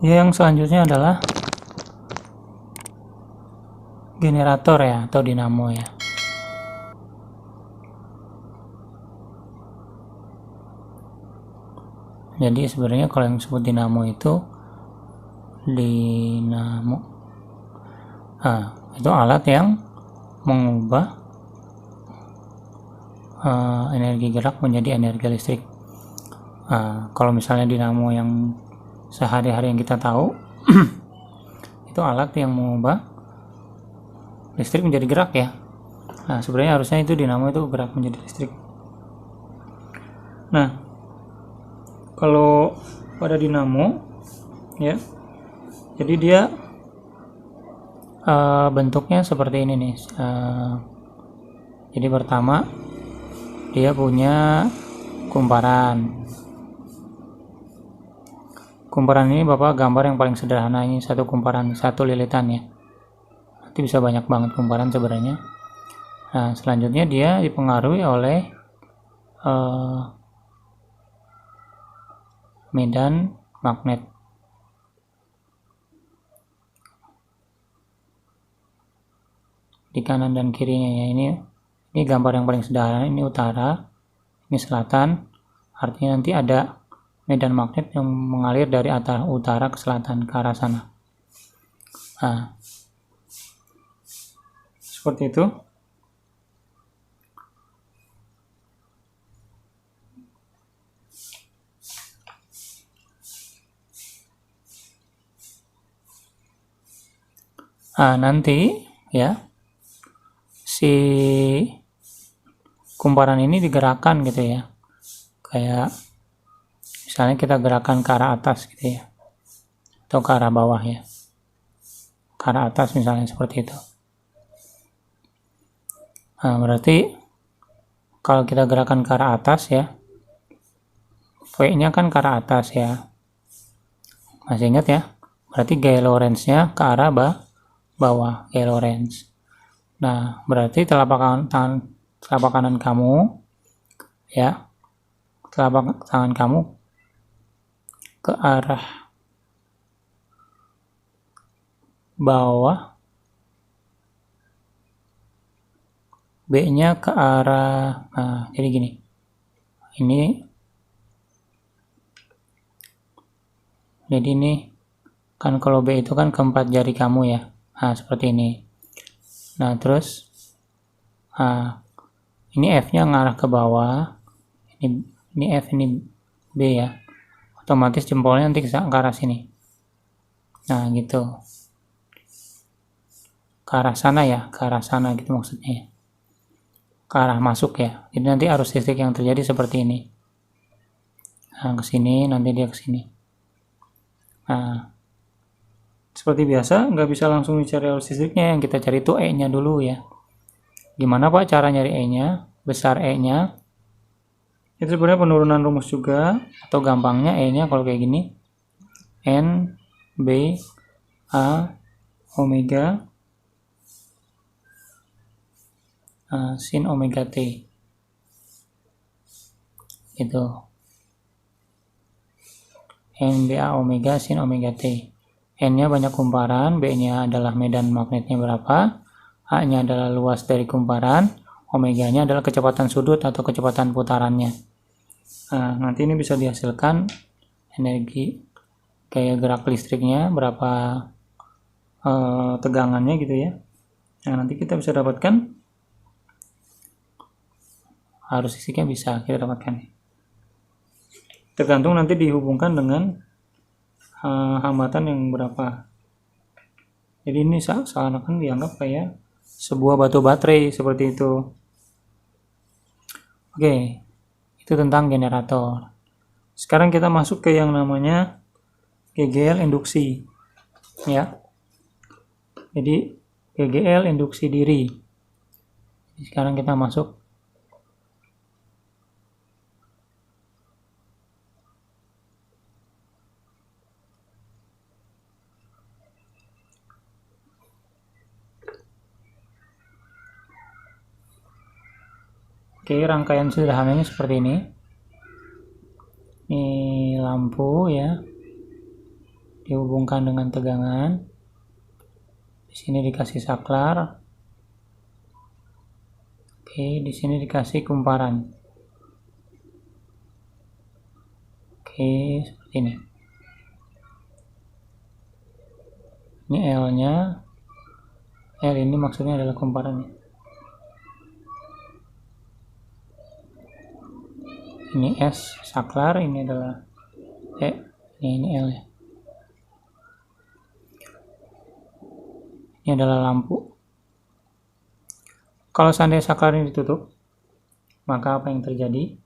Yang selanjutnya adalah generator ya, atau dinamo ya. Jadi sebenarnya kalau yang disebut dinamo itu itu alat yang mengubah energi gerak menjadi energi listrik. Kalau misalnya dinamo yang sehari-hari yang kita tahu itu alat yang mengubah listrik menjadi gerak ya. Sebenarnya harusnya itu dinamo itu gerak menjadi listrik. Nah, kalau pada dinamo ya, jadi dia bentuknya seperti ini nih. Jadi pertama dia punya kumparan. Kumparan ini Bapak gambar yang paling sederhana, ini satu kumparan, satu lilitan ya. Nanti bisa banyak banget kumparan sebenarnya. Nah, selanjutnya dia dipengaruhi oleh medan magnet. Di kanan dan kirinya ya, ini gambar yang paling sederhana, ini utara, ini selatan. Artinya nanti ada medan magnet yang mengalir dari utara ke selatan ke arah sana. Seperti itu. Nanti ya si kumparan ini digerakkan gitu ya, kayak misalnya kita gerakan ke arah atas gitu ya, atau ke arah bawah ya, ke arah atas misalnya seperti itu. Berarti kalau kita gerakan ke arah atas ya, V-nya kan ke arah atas ya, masih ingat ya, berarti gaya Lorentz-nya ke arah bawah, gaya Lorentz. Nah, berarti telapak kanan kamu ya, telapak tangan kamu ke arah bawah, B-nya ke arah, jadi gini, jadi ini kan kalau B itu kan keempat jari kamu ya, seperti ini. Nah, terus ini F-nya ngarah ke bawah, ini F, ini B ya, otomatis jempolnya nanti ke arah sini. Nah, gitu, ke arah sana ya, ke arah sana gitu maksudnya, ke arah masuk ya. Jadi nanti arus listrik yang terjadi seperti ini. Ke sini, nanti dia ke sini. Seperti biasa, nggak bisa langsung dicari arus listriknya, yang kita cari itu E-nya dulu ya. Gimana Pak cara nyari E-nya? Besar E-nya itu sebenarnya penurunan rumus juga, atau gampangnya E-nya kalau kayak gini, N B A omega sin omega T itu, N B A omega sin omega T. N-nya banyak kumparan, B-nya adalah medan magnetnya berapa, A-nya adalah luas dari kumparan, omega-nya adalah kecepatan sudut atau kecepatan putarannya. Nanti ini bisa dihasilkan energi gaya gerak listriknya, berapa tegangannya gitu ya. Nah, nanti kita bisa dapatkan arus listriknya, bisa kita dapatkan. Tergantung nanti dihubungkan dengan hambatan yang berapa. Jadi ini seakan-akan dianggap kayak sebuah batu baterai seperti itu. Oke, itu tentang generator. Sekarang kita masuk ke yang namanya GGL induksi ya. Jadi GGL induksi diri. Sekarang kita masuk rangkaian sederhananya seperti ini. Ini lampu ya. dihubungkan dengan tegangan. Di sini dikasih saklar. Oke, di sini dikasih kumparan. Oke, seperti ini. Ini L-nya. L ini maksudnya adalah kumparannya. Ini S saklar, ini adalah E, ini L ya. Ini adalah lampu. Kalau seandainya saklar ini ditutup, maka apa yang terjadi?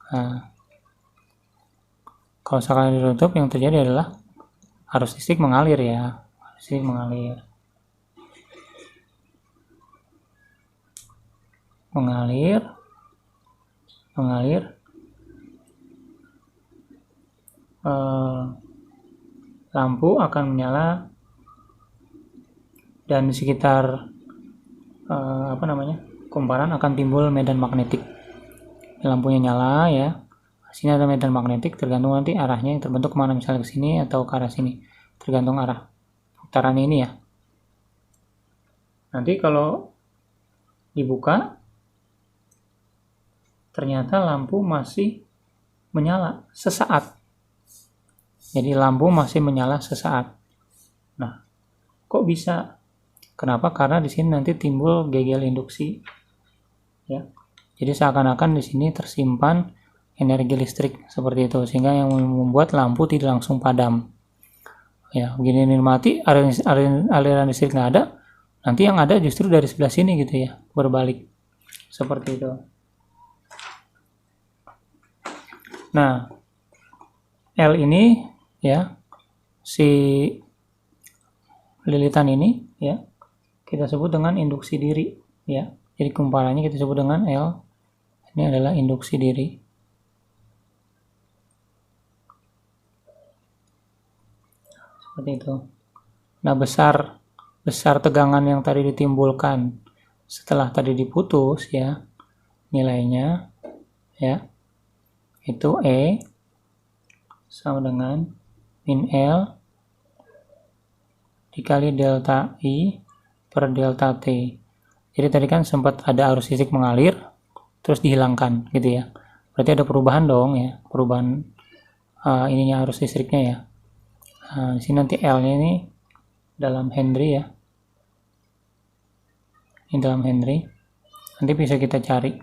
Nah, kalau saklar ini ditutup, yang terjadi adalah arus listrik mengalir ya. Arus listrik mengalir. Lampu akan menyala dan di sekitar kumparan akan timbul medan magnetik. Lampunya nyala ya, sini ada medan magnetik, tergantung nanti arahnya yang terbentuk kemana, misalnya ke sini atau ke arah sini, tergantung arah putaran ini ya. Nanti kalau dibuka ternyata lampu masih menyala sesaat. Jadi lampu masih menyala sesaat. Nah, kok bisa? Kenapa? Karena di sini nanti timbul gegel induksi. Ya. Jadi seakan-akan di sini tersimpan energi listrik seperti itu, sehingga yang membuat lampu tidak langsung padam. Ya, begini ini mati, aliran listrik nggak ada, nanti yang ada justru dari sebelah sini gitu ya, berbalik. Seperti itu. Nah, L ini ya, si lilitan ini ya, kita sebut dengan induksi diri ya. Jadi kumparannya kita sebut dengan L. Ini adalah induksi diri. Seperti itu. Nah, besar tegangan yang tadi ditimbulkan setelah tadi diputus ya, nilainya ya, itu E sama dengan min L dikali delta I per delta T. Jadi tadi kan sempat ada arus listrik mengalir terus dihilangkan gitu ya. Berarti ada perubahan dong ya, perubahan ininya arus listriknya ya. Di sini nanti L-nya ini dalam Henry ya. Ini dalam Henry. Nanti bisa kita cari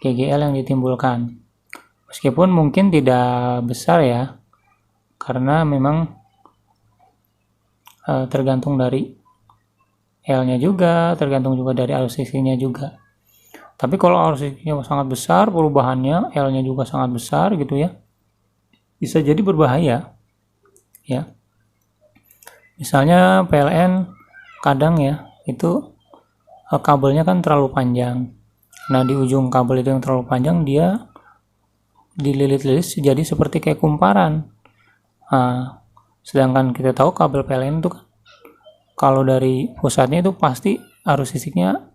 GGL yang ditimbulkan. Meskipun mungkin tidak besar ya, karena memang tergantung dari L-nya juga, tergantung juga dari arus listriknya juga. Tapi kalau arus listriknya sangat besar, perubahannya L-nya juga sangat besar gitu ya, bisa jadi berbahaya ya. Misalnya PLN kadang ya, itu kabelnya kan terlalu panjang. Nah, di ujung kabel itu yang terlalu panjang, dia dililit-lilit jadi seperti kayak kumparan. Sedangkan kita tahu kabel PLN itu kan kalau dari pusatnya itu pasti arus listriknya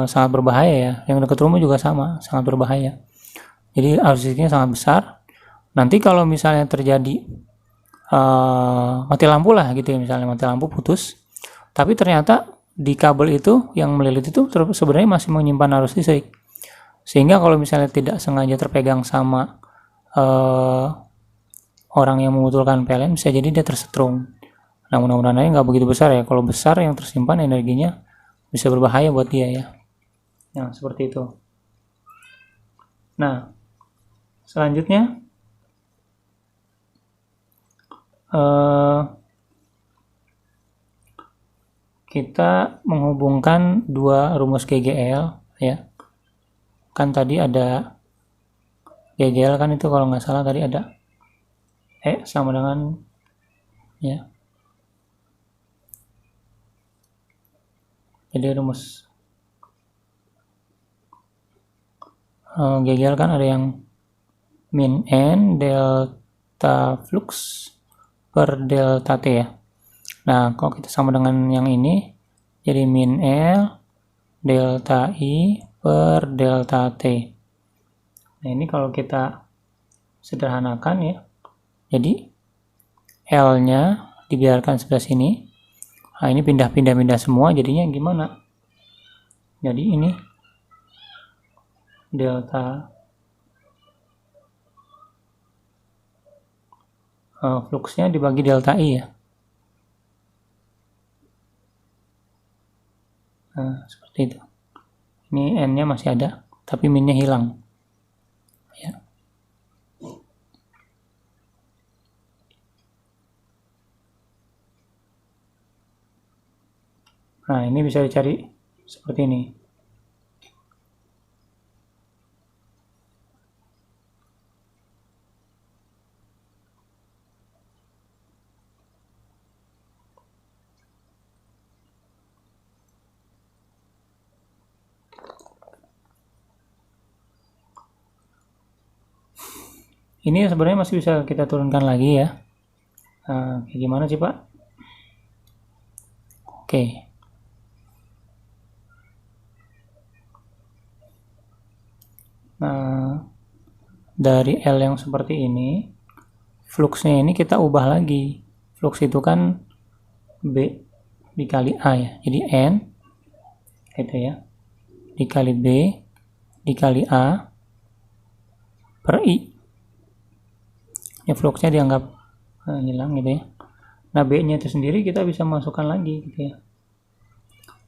sangat berbahaya ya. Yang dekat rumah juga sama, sangat berbahaya. Jadi arus listriknya sangat besar. Nanti kalau misalnya terjadi mati lampu lah gitu ya, misalnya mati lampu putus, tapi ternyata di kabel itu yang melilit itu sebenarnya masih menyimpan arus listrik, sehingga kalau misalnya tidak sengaja terpegang sama orang yang membutuhkan PLN, bisa jadi dia tersetrum. Nah, mudah-mudahan aja nggak begitu besar ya. Kalau besar yang tersimpan energinya bisa berbahaya buat dia ya. Nah, seperti itu. Nah, selanjutnya kita menghubungkan dua rumus GGL ya. Kan tadi ada GGL kan itu kalau nggak salah tadi ada E sama dengan ya. Jadi rumus GGL kan ada yang min N delta flux per delta T ya. Nah, kalau kita sama dengan yang ini, jadi min L delta I per delta T. Nah, ini kalau kita sederhanakan ya, jadi L-nya dibiarkan sebelah sini. Nah, ini pindah semua, jadinya gimana? Jadi ini delta fluxnya dibagi delta I ya. Nah, seperti itu. Ini N-nya masih ada, tapi min-nya hilang. Ya. Nah, ini bisa dicari seperti ini. Ini sebenarnya masih bisa kita turunkan lagi ya. Nah, kayak gimana sih Pak? Oke. Nah, dari L yang seperti ini, fluxnya ini kita ubah lagi. Flux itu kan B dikali A ya. Jadi N itu ya, dikali B dikali A per I. Ya, fluxnya dianggap hilang gitu ya. Nah, B-nya itu sendiri kita bisa masukkan lagi gitu ya.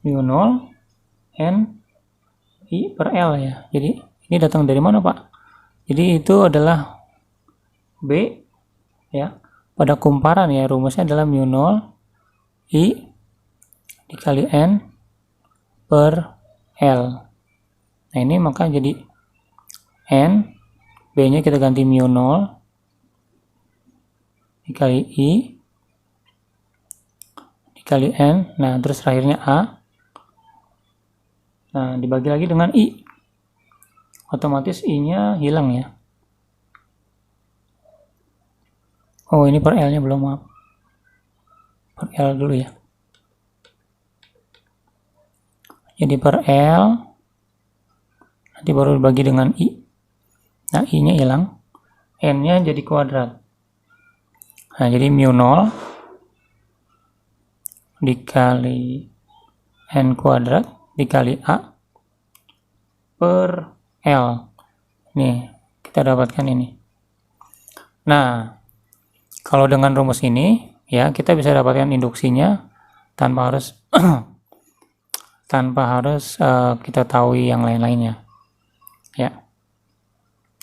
mu0 N I per L ya. Jadi ini datang dari mana Pak? Jadi itu adalah B ya. Pada kumparan ya, rumusnya adalah mu0 I dikali N per L. Nah, ini maka jadi N, B-nya kita ganti mu0 dikali I dikali N. Nah, terus terakhirnya A. Nah, dibagi lagi dengan I. Otomatis I-nya hilang ya. Oh, ini per L-nya belum, maaf. Per L dulu ya. Jadi per L, nanti baru dibagi dengan I. Nah, I-nya hilang. N-nya jadi kuadrat. Nah, jadi mu0 dikali N kuadrat dikali A per L. Nih, kita dapatkan ini. Nah, kalau dengan rumus ini, ya kita bisa dapatkan induksinya tanpa harus kita tahu yang lain-lainnya. Ya.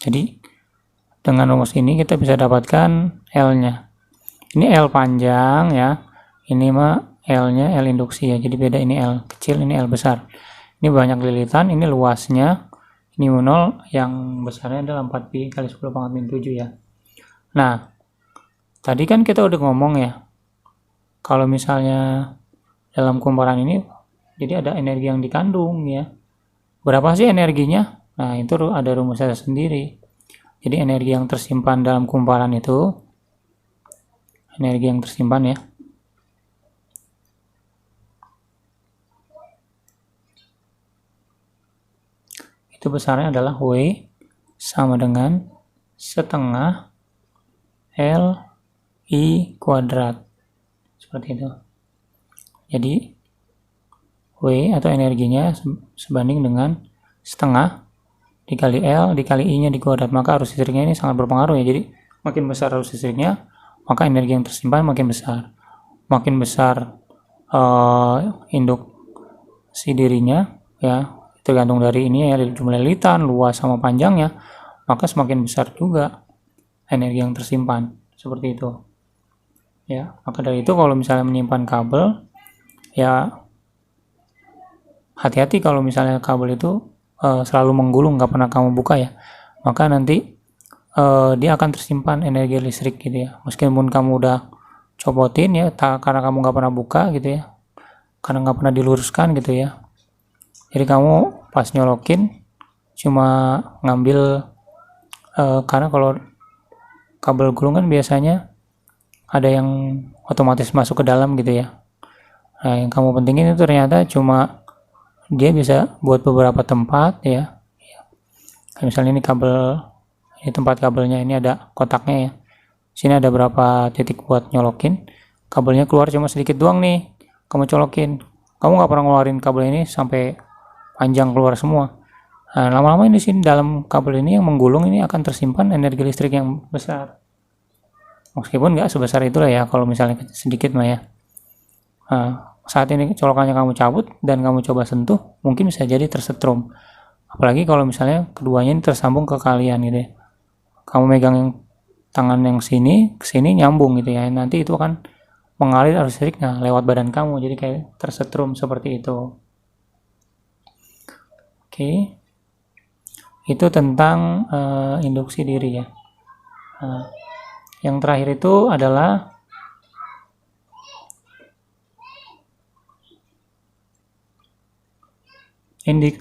Jadi, dengan rumus ini kita bisa dapatkan L-nya. Ini L panjang ya. Ini mah L-nya L induksi ya. Jadi beda, ini L kecil, ini L besar. Ini banyak lilitan, ini luasnya. Ini mu0 yang besarnya adalah 4pi kali 10 pangkat min 7 ya. Nah, tadi kan kita udah ngomong ya. Kalau misalnya dalam kumparan ini jadi ada energi yang dikandung ya. Berapa sih energinya? Nah, itu ada rumusnya sendiri. Jadi energi yang tersimpan dalam kumparan itu, energi yang tersimpan ya, itu besarnya adalah W sama dengan setengah L I kuadrat. Seperti itu. Jadi W atau energinya sebanding dengan setengah dikali L dikali I-nya di kuadrat. Maka arus listriknya ini sangat berpengaruh ya. Jadi makin besar arus listriknya, maka energi yang tersimpan makin besar. Makin besar induksi dirinya ya, tergantung dari ini ya, jumlah lilitan, luas sama panjangnya, maka semakin besar juga energi yang tersimpan. Seperti itu ya. Maka dari itu kalau misalnya menyimpan kabel ya, hati-hati kalau misalnya kabel itu selalu menggulung, nggak pernah kamu buka ya, maka nanti dia akan tersimpan energi listrik gitu ya. Meskipun kamu udah copotin ya, karena kamu nggak pernah buka gitu ya, karena nggak pernah diluruskan gitu ya. Jadi kamu pas nyolokin cuma ngambil karena kalau kabel gulung kan biasanya ada yang otomatis masuk ke dalam gitu ya. Nah, yang kamu pentingin itu ternyata cuma dia bisa buat beberapa tempat ya. Misalnya ini kabel, ini tempat kabelnya, ini ada kotaknya ya. Sini ada berapa titik buat nyolokin, kabelnya keluar cuma sedikit doang nih, kamu colokin, kamu nggak pernah ngeluarin kabel ini sampai panjang keluar semua. Nah, lama-lama ini sini dalam kabel ini yang menggulung ini akan tersimpan energi listrik yang besar, meskipun nggak sebesar itulah ya kalau misalnya sedikit mah ya. Nah, saat ini colokannya kamu cabut dan kamu coba sentuh, mungkin bisa jadi tersetrum, apalagi kalau misalnya keduanya ini tersambung ke kalian gitu ya, kamu megang yang tangan yang sini ke sini nyambung gitu ya, nanti itu akan mengalir arus listriknya lewat badan kamu, jadi kayak tersetrum seperti itu. Oke, itu tentang induksi diri ya. Nah, yang terakhir itu adalah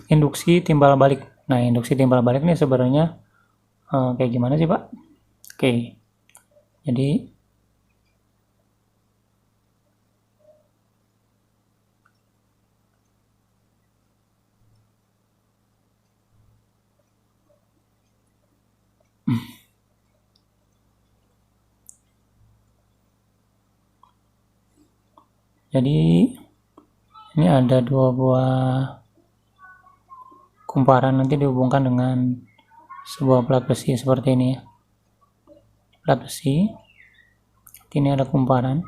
induksi timbal balik. Nah, induksi timbal balik ini sebenarnya kayak gimana sih, Pak? Oke, jadi ini ada dua buah kumparan, nanti dihubungkan dengan sebuah plat besi seperti ini ya. Plat besi, ini ada kumparan.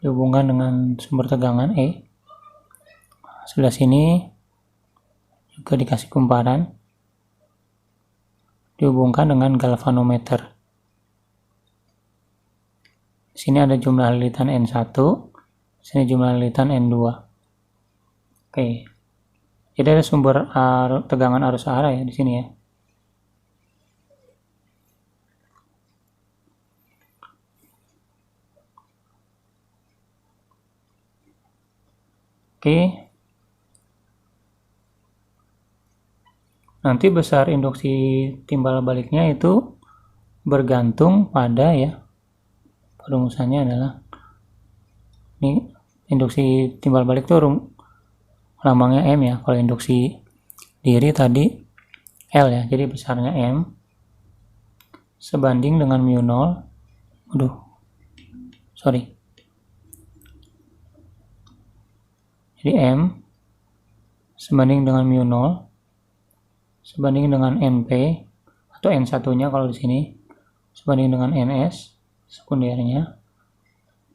Dihubungkan dengan sumber tegangan E. Sebelah sini juga dikasih kumparan, dihubungkan dengan galvanometer. Sini ada jumlah lilitan N1, sini jumlah lilitan N2. Oke, jadi ada sumber tegangan arus arah ya di sini ya. Oke, nanti besar induksi timbal baliknya itu bergantung pada ya, perumusannya adalah ini induksi timbal balik tuh lambangnya M ya, kalau induksi diri tadi L ya, jadi besarnya M sebanding dengan mu 0, jadi M sebanding dengan mu 0 sebanding dengan NP atau N1 nya kalau di sini sebanding dengan NS sekundernya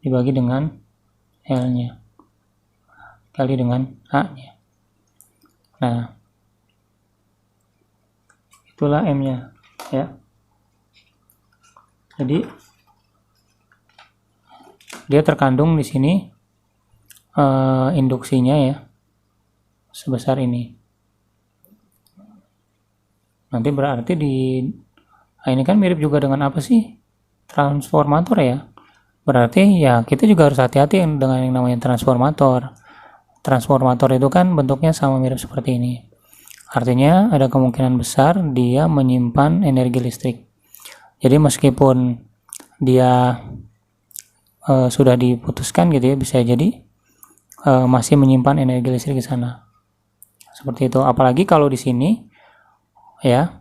dibagi dengan L nya kali dengan A nya. Nah, itulah M nya ya. Jadi dia terkandung di sini induksinya ya sebesar ini. Nanti berarti ini kan mirip juga dengan apa sih? Transformator ya. Berarti ya kita juga harus hati-hati dengan yang namanya transformator. Transformator itu kan bentuknya sama mirip seperti ini. Artinya ada kemungkinan besar dia menyimpan energi listrik. Jadi meskipun dia sudah diputuskan gitu ya, bisa jadi masih menyimpan energi listrik di sana. Seperti itu. Apalagi kalau di sini ya